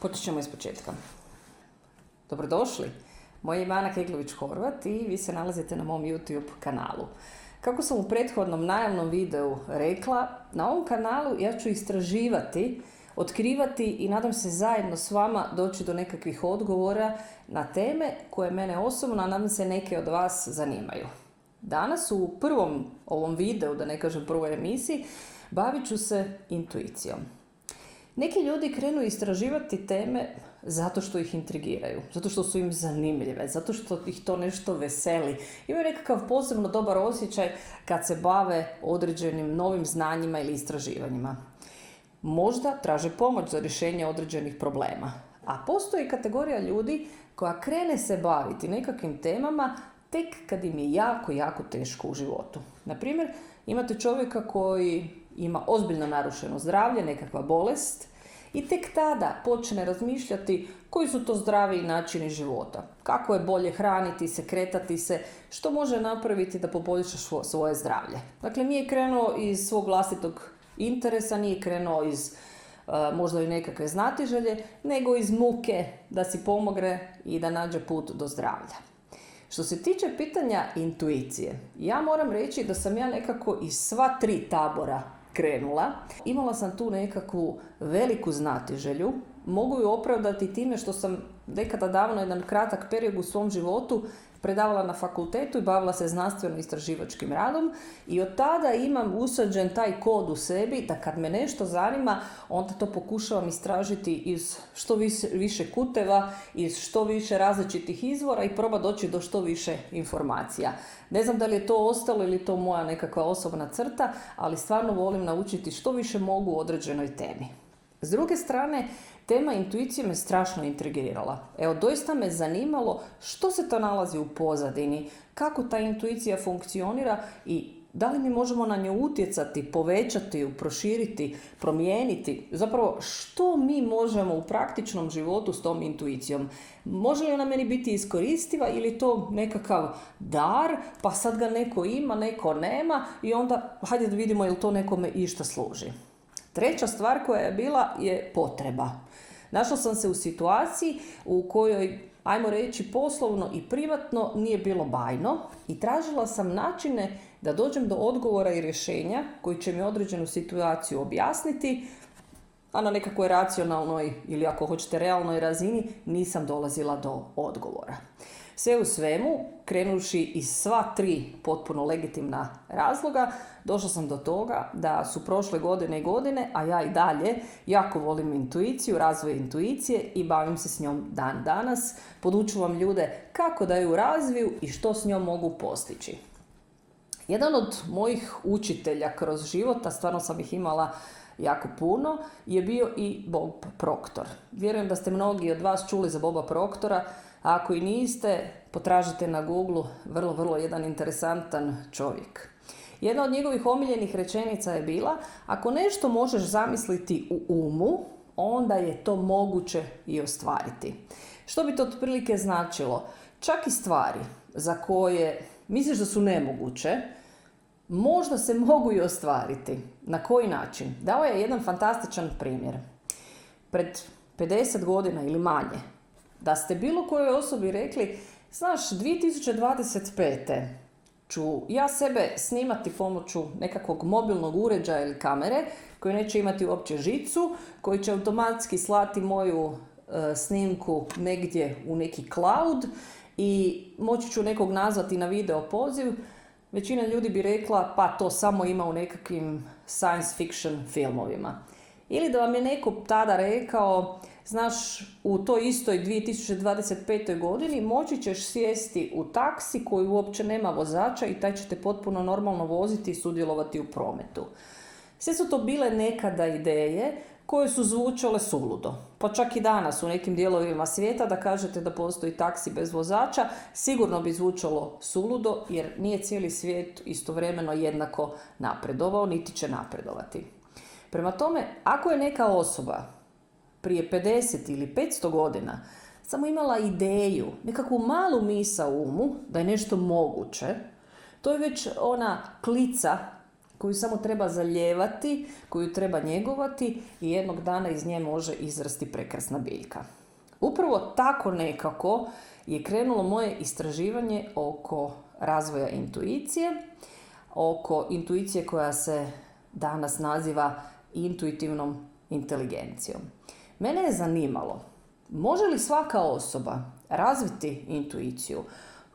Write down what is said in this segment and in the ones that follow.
Počet ćemo iz početka. Dobrodošli. Moje ime je Ana Keglović-Horvat i vi se nalazite na mom YouTube kanalu. Kako sam u prethodnom najavnom videu rekla, na ovom kanalu ja ću istraživati, otkrivati i nadam se zajedno s vama doći do nekakvih odgovora na teme koje mene osobno, a nadam se neke od vas zanimaju. Danas u prvom ovom videu, da ne kažem prvoj emisiji, bavit ću se intuicijom. Neki ljudi krenu istraživati teme zato što ih intrigiraju, zato što su im zanimljive, zato što ih to nešto veseli. Imaju nekakav posebno dobar osjećaj kad se bave određenim novim znanjima ili istraživanjima. Možda traže pomoć za rješenje određenih problema. A postoji kategorija ljudi koja krene se baviti nekakvim temama tek kad im je jako teško u životu. Naprimjer, imate čovjeka koji ima ozbiljno narušeno zdravlje, nekakva bolest, i tek tada počne razmišljati koji su to zdraviji načini života. Kako je bolje hraniti se, kretati se, što može napraviti da poboljša svoje zdravlje. Dakle, nije krenuo iz svog vlastitog interesa, nije krenuo iz možda i nekakve znatiželje, nego iz muke da si pomogne i da nađe put do zdravlja. Što se tiče pitanja intuicije, ja moram reći da sam ja nekako iz sva tri tabora krenula. Imala sam tu nekakvu veliku znatiželju. Mogu ju opravdati time što sam nekada davno jedan kratak period u svom životu predavala na fakultetu i bavila se znanstveno-istraživačkim radom i od tada imam usađen taj kod u sebi da kad me nešto zanima, onda to pokušavam istražiti iz što više kuteva, iz što više različitih izvora i proba doći do što više informacija. Ne znam da li je to ostalo ili to moja nekakva osobna crta, ali stvarno volim naučiti što više mogu u određenoj temi. S druge strane, tema intuicije me strašno intrigirala. Evo, doista me zanimalo što se to nalazi u pozadini, kako ta intuicija funkcionira i da li mi možemo na nju utjecati, povećati ju, proširiti, promijeniti. Zapravo, što mi možemo u praktičnom životu s tom intuicijom? Može li ona meni biti iskoristiva ili to nekakav dar, pa sad ga neko ima, neko nema i onda hajde da vidimo je li to nekome išta služi. Treća stvar koja je bila je potreba. Našla sam se u situaciji u kojoj, ajmo reći, poslovno i privatno nije bilo bajno i tražila sam načine da dođem do odgovora i rješenja koji će mi određenu situaciju objasniti, a na nekakvoj racionalnoj ili ako hoćete realnoj razini nisam dolazila do odgovora. Sve u svemu, krenuši iz sva tri potpuno legitimna razloga, došla sam do toga da su prošle godine, a ja i dalje jako volim intuiciju, razvoj intuicije i bavim se s njom dan danas. Podučavam ljude kako da ju razviju i što s njom mogu postići. Jedan od mojih učitelja kroz život, a stvarno sam ih imala jako puno, je bio i Bob Proctor. Vjerujem da ste mnogi od vas čuli za Boba Proctora, a ako i niste, potražite na Google, vrlo jedan interesantan čovjek. Jedna od njegovih omiljenih rečenica je bila: ako nešto možeš zamisliti u umu, onda je to moguće i ostvariti. Što bi to otprilike značilo? Čak i stvari za koje misliš da su nemoguće, možda se mogu i ostvariti. Na koji način? Dao je jedan fantastičan primjer. Pred 50 godina ili manje, da ste bilo kojoj osobi rekli: znaš, 2025. ću ja sebe snimati pomoću nekakvog mobilnog uređaja ili kamere koji neće imati uopće žicu, koji će automatski slati moju snimku negdje u neki cloud i moći ću nekog nazvati na video poziv, većina ljudi bi rekla pa to samo ima u nekakvim science fiction filmovima. Ili da vam je neko tada rekao: znaš, u toj istoj 2025. godini moći ćeš sjesti u taksi koji uopće nema vozača i taj će te potpuno normalno voziti i sudjelovati u prometu. Sve su to bile nekada ideje koje su zvučale suludo. Pa čak i danas u nekim dijelovima svijeta da kažete da postoji taksi bez vozača, sigurno bi zvučalo suludo jer nije cijeli svijet istovremeno jednako napredovao niti će napredovati. Prema tome, ako je neka osoba prije 50 ili 500 godina samo imala ideju, nekakvu malu misao u umu da je nešto moguće, to je već ona klica koju samo treba zalijevati, koju treba njegovati i jednog dana iz nje može izrasti prekrasna biljka. Upravo tako nekako je krenulo moje istraživanje oko razvoja intuicije, oko intuicije koja se danas naziva intuitivnom inteligencijom. Mene je zanimalo, može li svaka osoba razviti intuiciju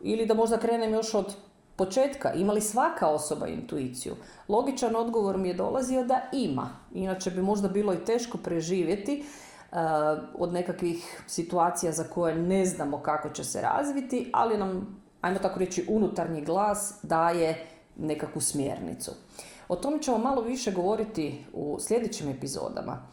ili da možda krenem još od početka, ima li svaka osoba intuiciju? Logičan odgovor mi je dolazio da ima, inače bi možda bilo i teško preživjeti od nekakvih situacija za koje ne znamo kako će se razviti, ali nam, ajmo tako reći, unutarnji glas daje nekakvu smjernicu. O tome ćemo malo više govoriti u sljedećim epizodama.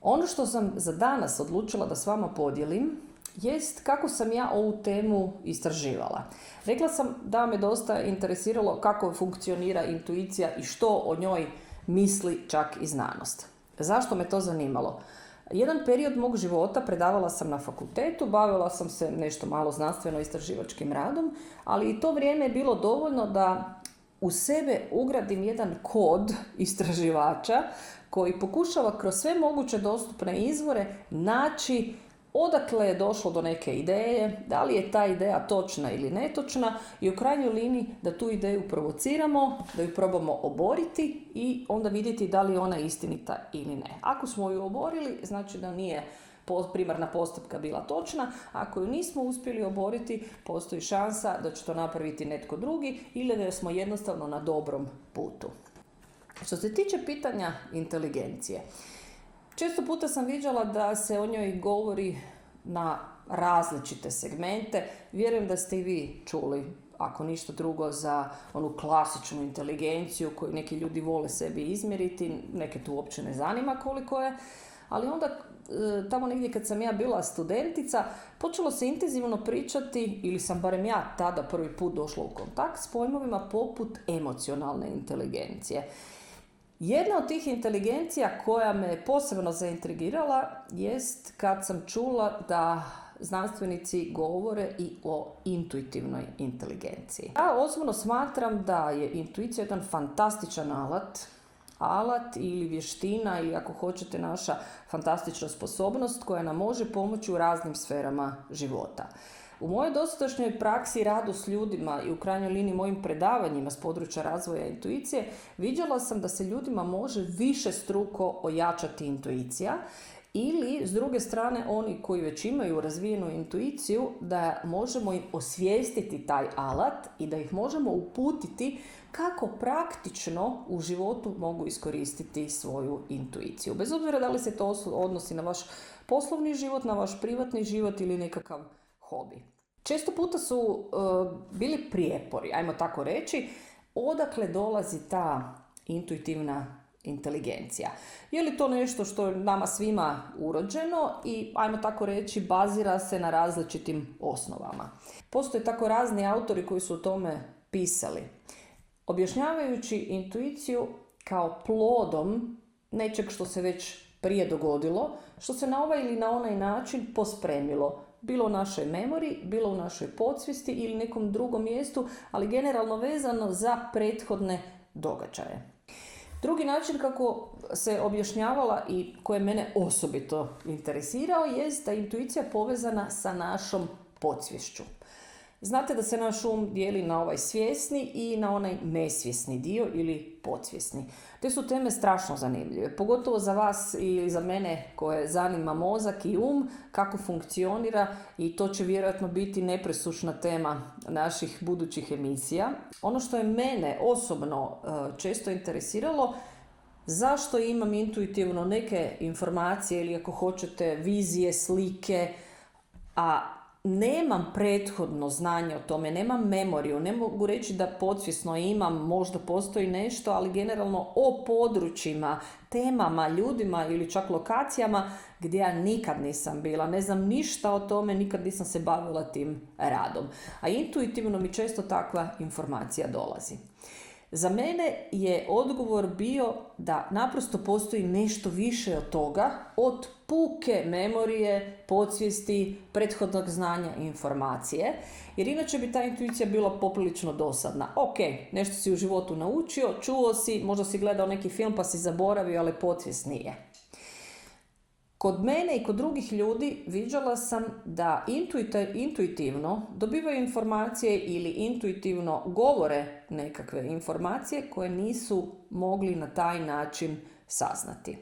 Ono što sam za danas odlučila da s vama podijelim jest kako sam ja ovu temu istraživala. Rekla sam da me dosta interesiralo kako funkcionira intuicija i što o njoj misli čak i znanost. Zašto me to zanimalo? Jedan period mog života predavala sam na fakultetu, bavila sam se nešto malo znanstveno-istraživačkim radom, ali i to vrijeme je bilo dovoljno da u sebe ugradim jedan kod istraživača koji pokušava kroz sve moguće dostupne izvore naći odakle je došlo do neke ideje, da li je ta ideja točna ili netočna i u krajnjoj liniji da tu ideju provociramo, da ju probamo oboriti i onda vidjeti da li je ona istinita ili ne. Ako smo ju oborili, znači da nije primarna postavka bila točna. Ako ju nismo uspjeli oboriti, postoji šansa da će to napraviti netko drugi ili da smo jednostavno na dobrom putu. Što se tiče pitanja inteligencije, često puta sam viđala da se o njoj govori na različite segmente. Vjerujem da ste i vi čuli, ako ništa drugo, za onu klasičnu inteligenciju koju neki ljudi vole sebi izmjeriti, neke tu uopće ne zanima koliko je, ali onda tamo negdje kad sam ja bila studentica, počelo se intenzivno pričati, ili sam barem ja tada prvi put došla u kontakt s pojmovima poput emocionalne inteligencije. Jedna od tih inteligencija koja me posebno zaintrigirala jest kad sam čula da znanstvenici govore i o intuitivnoj inteligenciji. Ja osobno smatram da je intuicija jedan fantastičan alat ili vještina ili ako hoćete naša fantastična sposobnost koja nam može pomoći u raznim sferama života. U mojoj dosadašnjoj praksi i radu s ljudima i u krajnjoj liniji mojim predavanjima s područja razvoja intuicije vidjela sam da se ljudima može višestruko ojačati intuicija ili s druge strane oni koji već imaju razvijenu intuiciju da možemo im osvijestiti taj alat i da ih možemo uputiti kako praktično u životu mogu iskoristiti svoju intuiciju. Bez obzira da li se to odnosi na vaš poslovni život, na vaš privatni život ili nekakav hobi. Često puta su bili prijepori, ajmo tako reći, odakle dolazi ta intuitivna inteligencija. Je li to nešto što je nama svima urođeno i, ajmo tako reći, bazira se na različitim osnovama. Postoje tako razni autori koji su o tome pisali, objašnjavajući intuiciju kao plodom nečeg što se već prije dogodilo, što se na ovaj ili na onaj način pospremilo. Bilo u našoj memoriji, bilo u našoj podsvijesti ili nekom drugom mjestu, ali generalno vezano za prethodne događaje. Drugi način kako se objašnjavala i koje mene osobito interesirao jest da je intuicija povezana sa našom podsvješću. Znate da se naš dijeli na ovaj svjesni i na onaj nesvjesni dio ili podsvjesni. Te su teme strašno zanimljive, pogotovo za vas i za mene koje zanima mozak i kako funkcionira i to će vjerojatno biti nepresušna tema naših budućih emisija. Ono što je mene osobno često interesiralo, zašto imam intuitivno neke informacije ili ako hoćete vizije, slike, a nemam prethodno znanje o tome, nemam memoriju, ne mogu reći da podsvjesno imam, možda postoji nešto, ali generalno o područjima, temama, ljudima ili čak lokacijama gdje ja nikad nisam bila, ne znam ništa o tome, nikad nisam se bavila tim radom. A intuitivno mi često takva informacija dolazi. Za mene je odgovor bio da naprosto postoji nešto više od toga, od puke memorije, podsvijesti, prethodnog znanja i informacije, jer inače bi ta intuicija bila poprilično dosadna. Ok, nešto si u životu naučio, čuo si, možda si gledao neki film pa si zaboravio, ali podsvijest nije. Kod mene i kod drugih ljudi viđala sam da intuitivno dobivaju informacije ili intuitivno govore nekakve informacije koje nisu mogli na taj način saznati.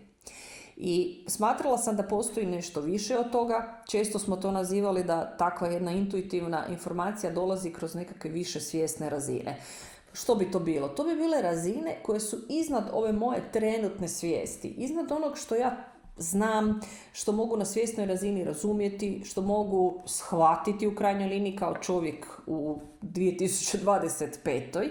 I smatrala sam da postoji nešto više od toga. Često smo to nazivali da takva jedna intuitivna informacija dolazi kroz nekakve više svjesne razine. Što bi to bilo? To bi bile razine koje su iznad ove moje trenutne svijesti, iznad onog što ja znam, što mogu na svjesnoj razini razumjeti, što mogu shvatiti u krajnjoj liniji kao čovjek u 2025.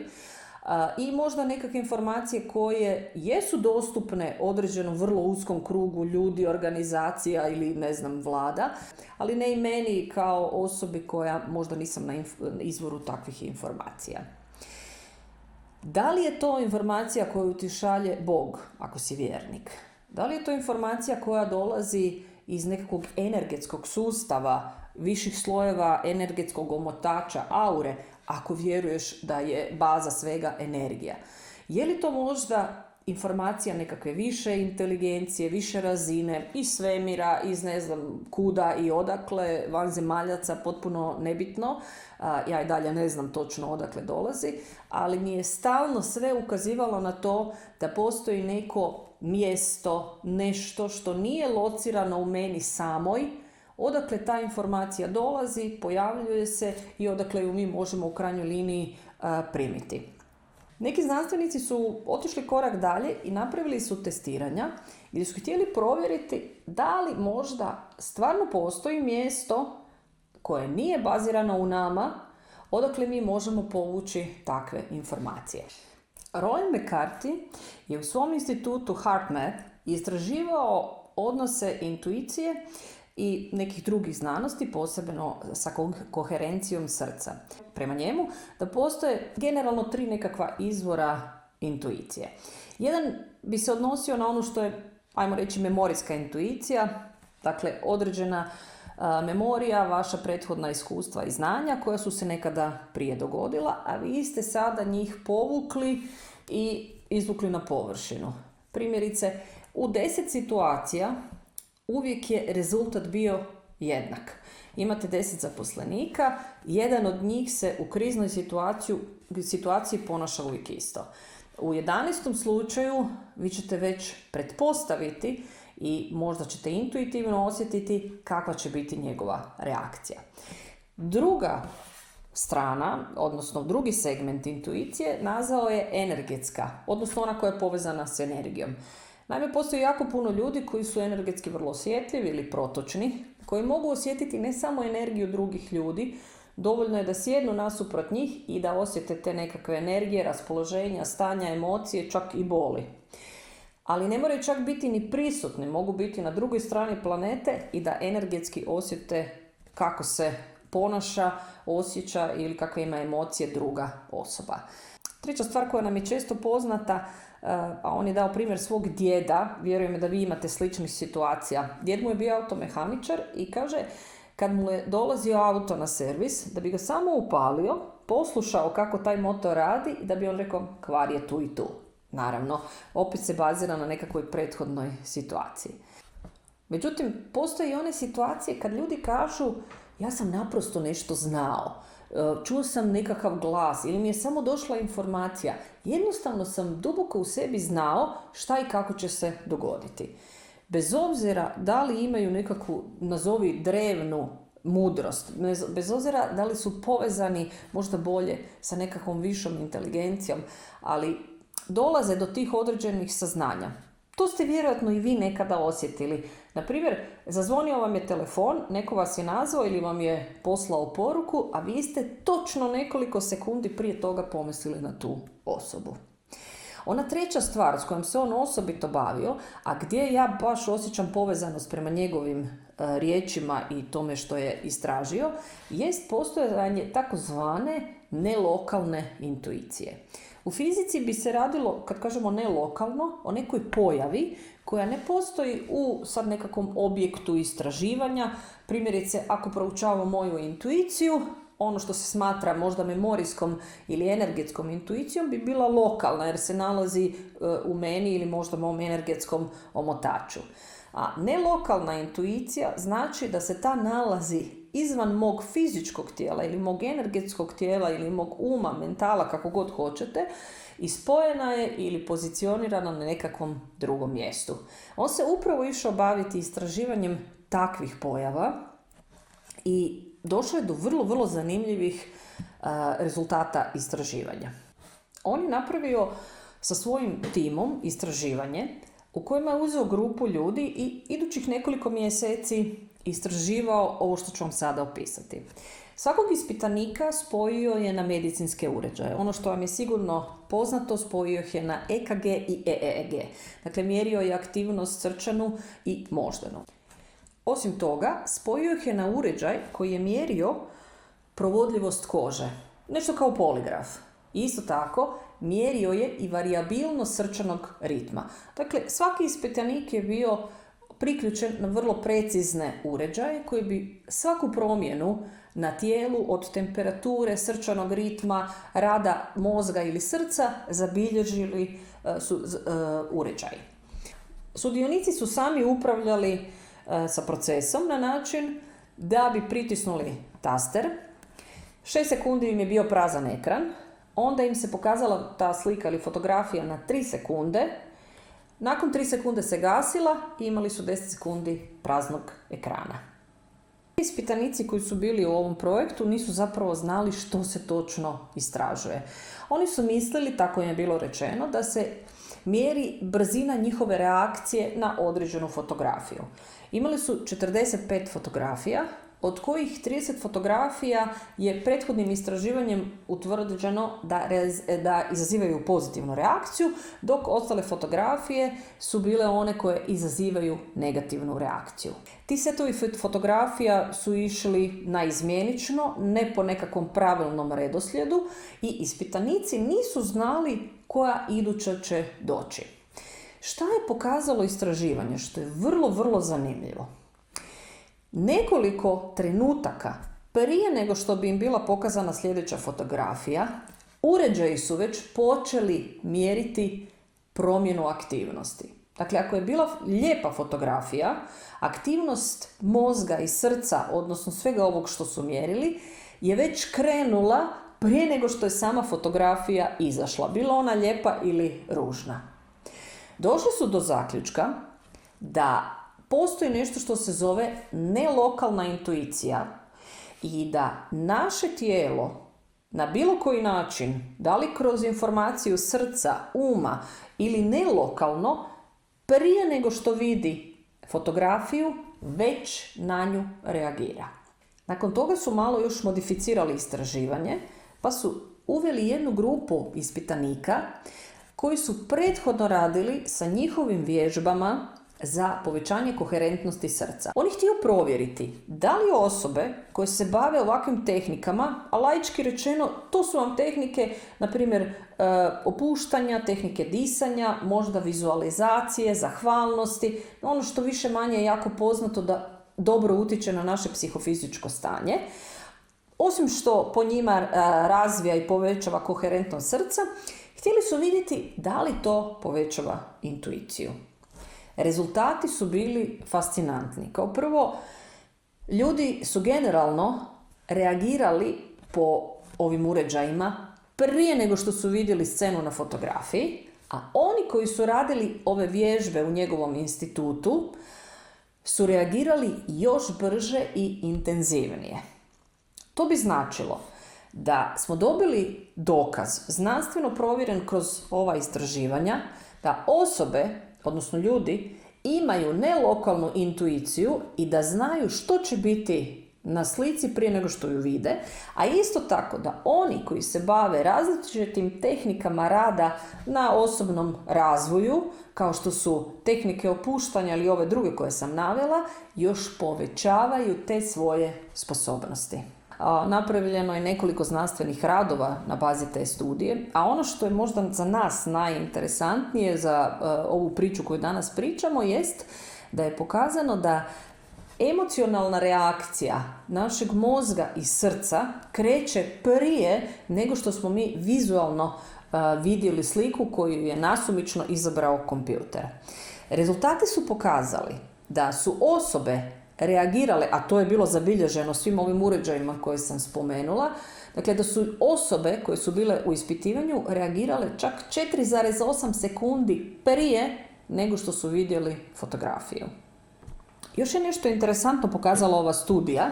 I možda nekakve informacije koje jesu dostupne određenom vrlo uskom krugu ljudi, organizacija ili vlada, ali ne i meni kao osobi koja možda nisam na izvoru takvih informacija. Da li je to informacija koju ti šalje Bog, ako si vjernik? Da li je to informacija koja dolazi iz nekakvog energetskog sustava, viših slojeva energetskog omotača, aure, ako vjeruješ da je baza svega energija? Je li to možda informacija nekakve više inteligencije, više razine, iz svemira, iz kuda i odakle, vanzemaljaca, potpuno nebitno. Ja i dalje ne znam točno odakle dolazi, ali mi je stalno sve ukazivalo na to da postoji neko mjesto, nešto što nije locirano u meni samoj, odakle ta informacija dolazi, pojavljuje se i odakle ju mi možemo u krajnjoj liniji primiti. Neki znanstvenici su otišli korak dalje i napravili su testiranja gdje su htjeli provjeriti da li možda stvarno postoji mjesto koje nije bazirano u nama, odakle mi možemo povući takve informacije. Roland McCarthy je u svom institutu HeartMath istraživao odnose intuicije i nekih drugih znanosti, posebno sa koherencijom srca. Prema njemu da postoje generalno 3 nekakva izvora intuicije. Jedan bi se odnosio na ono što je, ajmo reći, memorijska intuicija, dakle određena memorija, vaša prethodna iskustva i znanja koja su se nekada prije dogodila, a vi ste sada njih povukli i izvukli na površinu. Primjerice, u 10 situacija uvijek je rezultat bio jednak. Imate 10 zaposlenika, jedan od njih se u kriznoj situaciji ponaša uvijek isto. U 11. slučaju vi ćete već pretpostaviti i možda ćete intuitivno osjetiti kakva će biti njegova reakcija. Druga strana, odnosno drugi segment intuicije, nazvao je energetska, odnosno ona koja je povezana s energijom. Naime, postoji jako puno ljudi koji su energetski vrlo osjetljivi ili protočni, koji mogu osjetiti ne samo energiju drugih ljudi, dovoljno je da sjednu nasuprot njih i da osjete te nekakve energije, raspoloženja, stanja, emocije, čak i boli. Ali ne moraju čak biti ni prisutni, mogu biti na drugoj strani planete i da energetski osjete kako se ponaša, osjeća ili kakve ima emocije druga osoba. Treća stvar koja nam je često poznata, a on je dao primjer svog djeda, vjerujem da vi imate sličnih situacija. Djed mu je bio automehaničar i kaže, kad mu je dolazio auto na servis, da bi ga samo upalio, poslušao kako taj motor radi i da bi on rekao kvar je tu i tu. Naravno, opet se bazira na nekakvoj prethodnoj situaciji. Međutim, postoje i one situacije kad ljudi kažu ja sam naprosto nešto znao, čuo sam nekakav glas ili mi je samo došla informacija. Jednostavno sam duboko u sebi znao šta i kako će se dogoditi. Bez obzira da li imaju nekakvu, nazovi drevnu mudrost, bez obzira da li su povezani možda bolje sa nekakvom višom inteligencijom, ali dolaze do tih određenih saznanja. To ste vjerojatno i vi nekada osjetili. Na primjer, zazvonio vam je telefon, neko vas je nazvao ili vam je poslao poruku, a vi ste točno nekoliko sekundi prije toga pomislili na tu osobu. Ona treća stvar s kojom se on osobito bavio, a gdje ja baš osjećam povezanost prema njegovim riječima i tome što je istražio, jest postojanje takozvane nelokalne intuicije. U fizici bi se radilo, kad kažemo ne lokalno, o nekoj pojavi koja ne postoji u sad nekakvom objektu istraživanja. Primjerice, ako proučavamo moju intuiciju, ono što se smatra možda memorijskom ili energetskom intuicijom bi bila lokalna jer se nalazi u meni ili možda mom energetskom omotaču. A nelokalna intuicija znači da se ta nalazi izvan mog fizičkog tijela ili mog energetskog tijela ili mog uma, mentala, kako god hoćete, i spojena je ili pozicionirana na nekakvom drugom mjestu. On se upravo išao baviti istraživanjem takvih pojava i došlo je do vrlo, vrlo zanimljivih rezultata istraživanja. On je napravio sa svojim timom istraživanje u kojima je uzeo grupu ljudi i idućih nekoliko mjeseci istraživao ovo što ću vam sada opisati. Svakog ispitanika spojio je na medicinske uređaje. Ono što vam je sigurno poznato, spojio ih je na EKG i EEG. Dakle, mjerio je aktivnost srčanu i moždanu. Osim toga, spojio ih je na uređaj koji je mjerio provodljivost kože. Nešto kao poligraf. Isto tako, mjerio je i varijabilnost srčanog ritma. Dakle, svaki ispitanik je bio priključen na vrlo precizne uređaje koji bi svaku promjenu na tijelu od temperature, srčanog ritma, rada mozga ili srca zabilježili uređaji. Sudionici su sami upravljali sa procesom na način da bi pritisnuli taster. 6 sekundi im je bio prazan ekran, onda im se pokazala ta slika ili fotografija na 3 sekunde. Nakon 3 sekunde se gasila i imali su 10 sekundi praznog ekrana. Ispitanici koji su bili u ovom projektu nisu zapravo znali što se točno istražuje. Oni su mislili, tako im je bilo rečeno, da se mjeri brzina njihove reakcije na određenu fotografiju. Imali su 45 fotografija, od kojih 30 fotografija je prethodnim istraživanjem utvrđeno da izazivaju pozitivnu reakciju, dok ostale fotografije su bile one koje izazivaju negativnu reakciju. Ti setovi fotografija su išli naizmjenično, ne po nekakvom pravilnom redoslijedu i ispitanici nisu znali koja iduća će doći. Šta je pokazalo istraživanje, što je vrlo, vrlo zanimljivo? Nekoliko trenutaka prije nego što bi im bila pokazana sljedeća fotografija, uređaji su već počeli mjeriti promjenu aktivnosti. Dakle, ako je bila lijepa fotografija, aktivnost mozga i srca, odnosno svega ovog što su mjerili, je već krenula prije nego što je sama fotografija izašla, bila ona lijepa ili ružna. Došli su do zaključka da postoji nešto što se zove nelokalna intuicija i da naše tijelo na bilo koji način, da li kroz informaciju srca, uma ili nelokalno, prije nego što vidi fotografiju, već na nju reagira. Nakon toga su malo još modificirali istraživanje, pa su uveli jednu grupu ispitanika koji su prethodno radili sa njihovim vježbama za povećanje koherentnosti srca. On je htio provjeriti da li osobe koje se bave ovakvim tehnikama, a laički rečeno to su vam tehnike, na primjer opuštanja, tehnike disanja, možda vizualizacije, zahvalnosti, ono što više manje je jako poznato da dobro utječe na naše psihofizičko stanje. Osim što po njima razvija i povećava koherentnost srca, htjeli su vidjeti da li to povećava intuiciju. Rezultati su bili fascinantni. Kao prvo, ljudi su generalno reagirali po ovim uređajima prije nego što su vidjeli scenu na fotografiji, a oni koji su radili ove vježbe u njegovom institutu su reagirali još brže i intenzivnije. To bi značilo da smo dobili dokaz, znanstveno provjeren kroz ova istraživanja, da osobe, odnosno ljudi, imaju nelokalnu intuiciju i da znaju što će biti na slici prije nego što ju vide, a isto tako da oni koji se bave različitim tehnikama rada na osobnom razvoju, kao što su tehnike opuštanja ili ove druge koje sam navela, još povećavaju te svoje sposobnosti. Napravljeno je nekoliko znanstvenih radova na bazi te studije, a ono što je možda za nas najinteresantnije za ovu priču koju danas pričamo jest da je pokazano da emocionalna reakcija našeg mozga i srca kreće prije nego što smo mi vizualno vidjeli sliku koju je nasumično izabrao kompjuter. Rezultati su pokazali da su osobe reagirale, a to je bilo zabilježeno svim ovim uređajima koje sam spomenula, dakle da su osobe koje su bile u ispitivanju reagirale čak 4,8 sekundi prije nego što su vidjeli fotografiju. Još je nešto interesantno pokazala ova studija,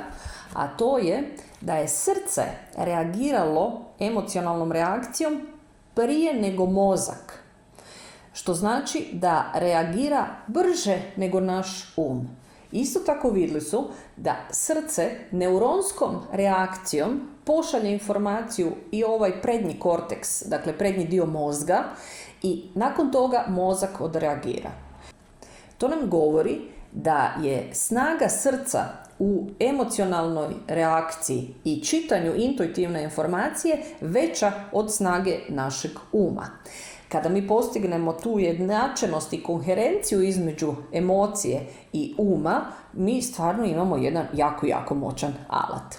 a to je da je srce reagiralo emocionalnom reakcijom prije nego mozak. Što znači da reagira brže nego naš um. Isto tako vidjeli su da srce neuronskom reakcijom pošalje informaciju i ovaj prednji korteks, dakle prednji dio mozga, i nakon toga mozak odreagira. To nam govori da je snaga srca u emocionalnoj reakciji i čitanju intuitivne informacije veća od snage našeg uma. Kada mi postignemo tu ujednačenost i koherenciju između emocije i uma, mi stvarno imamo jedan jako moćan alat.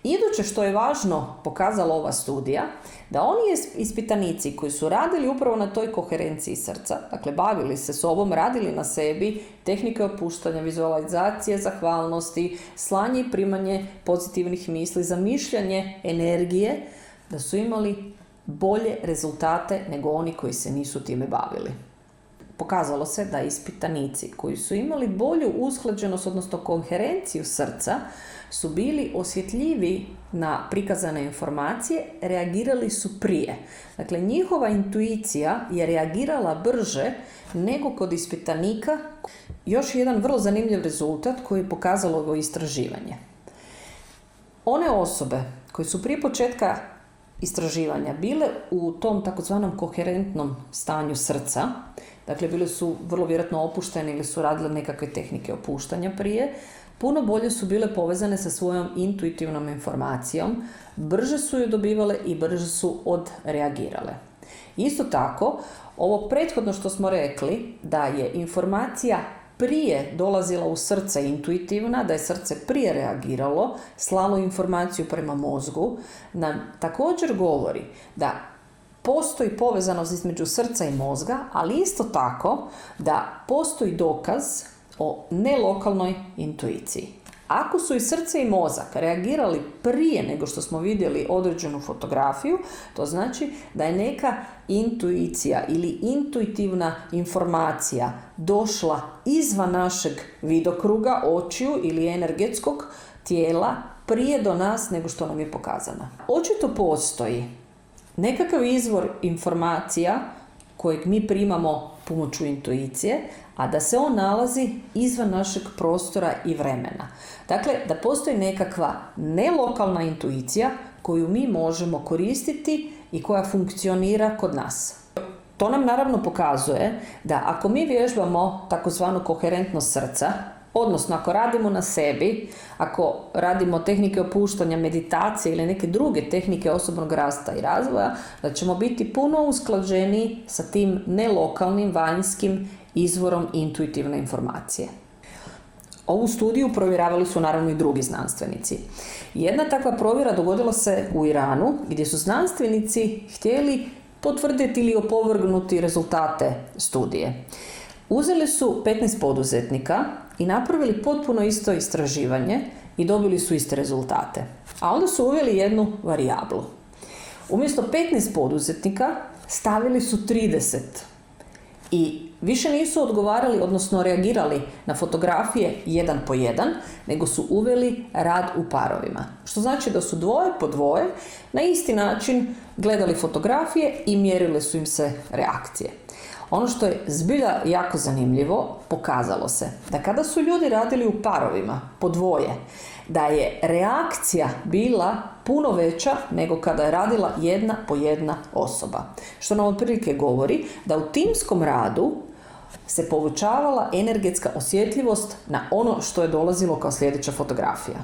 Iduće što je važno pokazala ova studija, da oni ispitanici koji su radili upravo na toj koherenciji srca, dakle bavili se sobom, radili na sebi, tehnike opuštanja, vizualizacije, zahvalnosti, slanje i primanje pozitivnih misli, zamišljanje energije, da su imali bolje rezultate nego oni koji se nisu time bavili. Pokazalo se da ispitanici koji su imali bolju usklađenost, odnosno koherenciju srca, su bili osjetljiviji na prikazane informacije, reagirali su prije. Dakle, njihova intuicija je reagirala brže nego kod ispitanika. Još jedan vrlo zanimljiv rezultat koji je pokazalo ovo istraživanje. One osobe koje su prije početka istraživanja bile u tom takozvanom koherentnom stanju srca, dakle bili su vrlo vjerojatno opušteni ili su radile nekakve tehnike opuštanja prije, puno bolje su bile povezane sa svojom intuitivnom informacijom, brže su ju dobivale i brže su odreagirale. Isto tako, ovo prethodno što smo rekli, da je informacija prije dolazila u srce intuitivna, da je srce prije reagiralo, slalo informaciju prema mozgu, nam također govori da postoji povezanost između srca i mozga, ali isto tako da postoji dokaz o nelokalnoj intuiciji. Ako su i srce i mozak reagirali prije nego što smo vidjeli određenu fotografiju, to znači da je neka intuicija ili intuitivna informacija došla izvan našeg vidokruga, očiju ili energetskog tijela prije do nas nego što nam je pokazana. Očito postoji nekakav izvor informacija kojeg mi primamo pomoću intuicije, a da se on nalazi izvan našeg prostora i vremena. Dakle, da postoji nekakva nelokalna intuicija koju mi možemo koristiti i koja funkcionira kod nas. To nam naravno pokazuje da ako mi vježbamo takozvanu koherentnost srca, odnosno ako radimo na sebi, ako radimo tehnike opuštanja, meditacije ili neke druge tehnike osobnog rasta i razvoja, da ćemo biti puno usklađeni sa tim nelokalnim, vanjskim izvorom intuitivne informacije. Ovu studiju provjeravali su naravno i drugi znanstvenici. Jedna takva provjera dogodila se u Iranu, gdje su znanstvenici htjeli potvrditi ili opovrgnuti rezultate studije. Uzeli su 15 poduzetnika i napravili potpuno isto istraživanje i dobili su iste rezultate. A onda su uveli jednu varijablu. Umjesto 15 poduzetnika stavili su 30 i više nisu odgovarali, odnosno reagirali na fotografije jedan po jedan, nego su uveli rad u parovima. Što znači da su dvoje po dvoje na isti način gledali fotografije i mjerile su im se reakcije. Ono što je zbilja jako zanimljivo, pokazalo se da kada su ljudi radili u parovima, po dvoje, da je reakcija bila puno veća nego kada je radila jedna po jedna osoba. Što nam otprilike govori da u timskom radu se povećavala energetska osjetljivost na ono što je dolazilo kao sljedeća fotografija.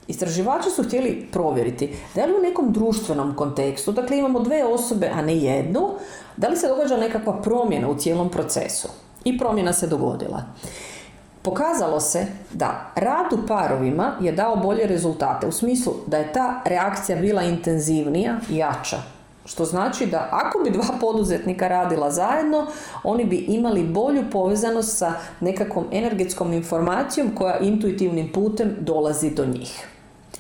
Istraživači su htjeli provjeriti da li u nekom društvenom kontekstu, dakle imamo dvije osobe, a ne jednu, da li se događa nekakva promjena u cijelom procesu. I promjena se dogodila. Pokazalo se da rad u parovima je dao bolje rezultate, u smislu da je ta reakcija bila intenzivnija i jača. Što znači da ako bi dva poduzetnika radila zajedno, oni bi imali bolju povezanost sa nekakvom energetskom informacijom koja intuitivnim putem dolazi do njih.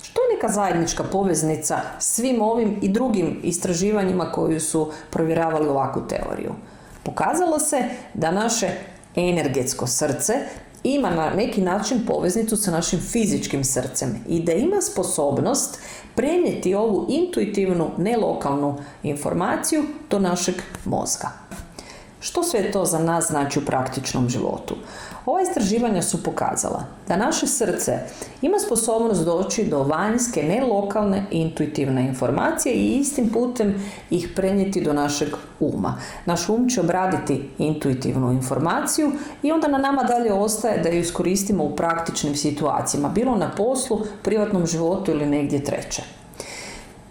Što je neka zajednička poveznica svim ovim i drugim istraživanjima koji su provjeravali ovakvu teoriju? Pokazalo se da naše energetsko srce ima na neki način poveznicu sa našim fizičkim srcem i da ima sposobnost prenijeti ovu intuitivnu, nelokalnu informaciju do našeg mozga. Što sve to za nas znači u praktičnom životu? Ova istraživanja su pokazala da naše srce ima sposobnost doći do vanjske, nelokalne, intuitivne informacije i istim putem ih prenijeti do našeg uma. Naš um će obraditi intuitivnu informaciju i onda na nama dalje ostaje da ju iskoristimo u praktičnim situacijama, bilo na poslu, privatnom životu ili negdje treće.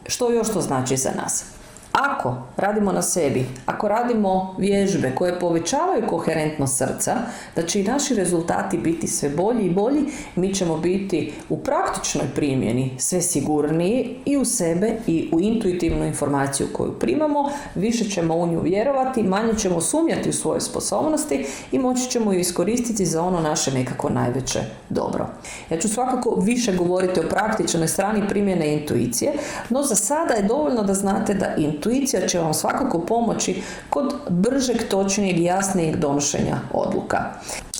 Što još to znači za nas? Ako radimo na sebi, ako radimo vježbe koje povećavaju koherentnost srca, da će i naši rezultati biti sve bolji i bolji, mi ćemo biti u praktičnoj primjeni sve sigurniji i u sebe i u intuitivnu informaciju koju primamo, više ćemo u nju vjerovati, manje ćemo sumnjati u svoje sposobnosti i moći ćemo ju iskoristiti za ono naše nekako najveće dobro. Ja ću svakako više govoriti o praktičnoj strani primjene intuicije, no za sada je dovoljno da znate da intuicija će vam svakako pomoći kod bržeg, točnijeg i jasnijeg donošenja odluka.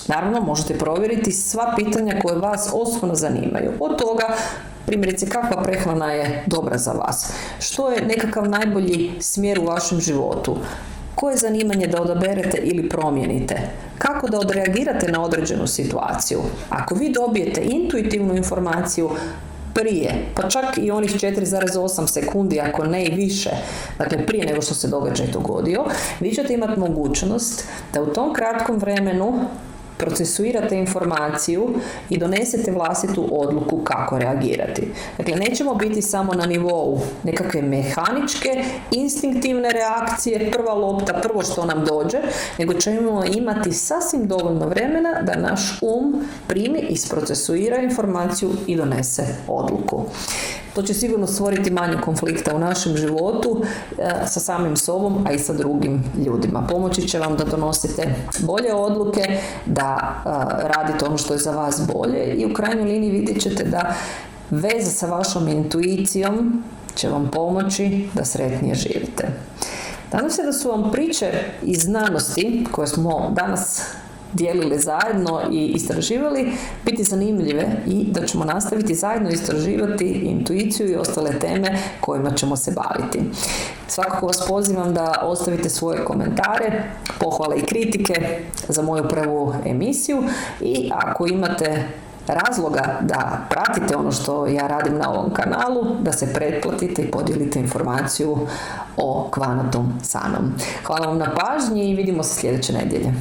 Naravno, možete provjeriti sva pitanja koje vas osobno zanimaju. Od toga, primjerice, kakva prehrana je dobra za vas, što je nekakav najbolji smjer u vašem životu, koje zanimanje da odaberete ili promijenite, kako da odreagirate na određenu situaciju. Ako vi dobijete intuitivnu informaciju prije, pa čak i onih 4,8 sekundi, ako ne i više, dakle prije nego što se događaj dogodio, vi ćete imati mogućnost da u tom kratkom vremenu procesuirate informaciju i donesete vlastitu odluku kako reagirati. Dakle, nećemo biti samo na nivou nekakve mehaničke, instinktivne reakcije, prva lopta, prvo što nam dođe, nego ćemo imati sasvim dovoljno vremena da naš um primi, isprocesuira informaciju i donese odluku. To će sigurno stvoriti manje konflikta u našem životu sa samim sobom, a i sa drugim ljudima. Pomoći će vam da donosite bolje odluke, da radite ono što je za vas bolje i u krajnjoj liniji vidjet ćete da veza sa vašom intuicijom će vam pomoći da sretnije živite. Nadam se da su vam priče iz znanosti koje smo danas dijelili zajedno i istraživali biti zanimljive i da ćemo nastaviti zajedno istraživati intuiciju i ostale teme kojima ćemo se baviti. Svakako vas pozivam da ostavite svoje komentare, pohvale i kritike za moju prvu emisiju i ako imate razloga da pratite ono što ja radim na ovom kanalu, da se pretplatite i podijelite informaciju o Kvanatom Sanom. Hvala vam na pažnji i vidimo se sljedeće nedjelje.